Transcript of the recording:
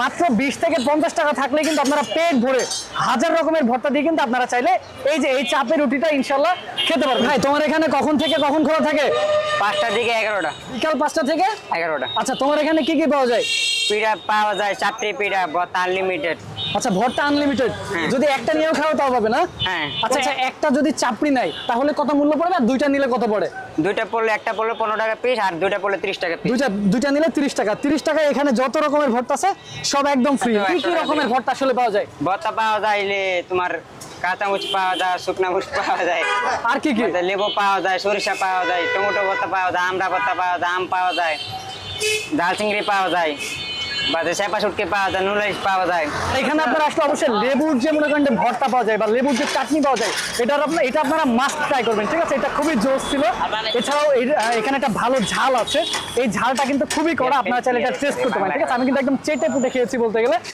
মাত্র 20 থেকে 50 টাকা থাকলে কিন্তু আপনারা পেট ভরে হাজার রকমের ভর্তা দিয়ে কিন্তু আপনারা চাইলে এই যে এই চাপের রুটিটা ইনশাল্লাহ খেতে পারবেন। ভাই তোমার এখানে কখন থেকে কখন খোলা থাকে? 5টা থেকে 11টা। বিকাল 5টা থেকে 11টা। আচ্ছা, তোমার এখানে কি কি পাওয়া যায়? পিঠা পাওয়া যায়, চাপড়ি পিঠা, ভর্তা আনলিমিটেড। আচ্ছা, ভর্তা আনলিমিটেড। যদি একটা নিয়েও খাও তাও পাবে না? হ্যাঁ। আচ্ছা, একটা যদি চাপড়ি নাই তাহলে কত মূল্য পড়বে, আর দুইটা নিলে কত পড়ে? দুইটা পড়লে, একটা পড়লে 15 টাকা পিস, আর দুইটা পড়লে 30 টাকা পিস। দুইটা নিলে 30 টাকা। 30 টাকায় এখানে যত রকমের ভর্তা আছে সব একদম ফ্রি। কি কি রকমের ভর্তা আসলে পাওয়া যায়? ভর্তা পাওয়া যায় তোমার কাঁচামরিচ পাওয়া যায়, শুকনা মরিচ পাওয়া যায়, আর কি কি? লেবু পাওয়া যায়, সরিষা পাওয়া যায়, টমেটো ভর্তা পাওয়া যায়, আমড়া ভর্তা পাওয়া যায়, আম পাওয়া যায়, ডাল চিংড়ি পাওয়া যায়, বাদে চেপা শুটকি পাওয়া যায়, নুডলস পাওয়া যায়। এখানে আপনারা আসলে অবশ্যই লেবুর যে মনে করেন ভর্তা পাওয়া যায় বা লেবুর যে চাটনি পাওয়া যায়, এটা আপনারা মাস্ট ট্রাই করবেন, ঠিক আছে? এটা খুবই জোস ছিল। এছাড়াও এখানে একটা ভালো ঝাল আছে, এই ঝালটা কিন্তু খুবই কড়া, আপনারা চাইলে এটা টেস্ট করতে পারেন, ঠিক আছে? আমি কিন্তু একদম চেটে পুটে খেয়েছি বলতে গেলে।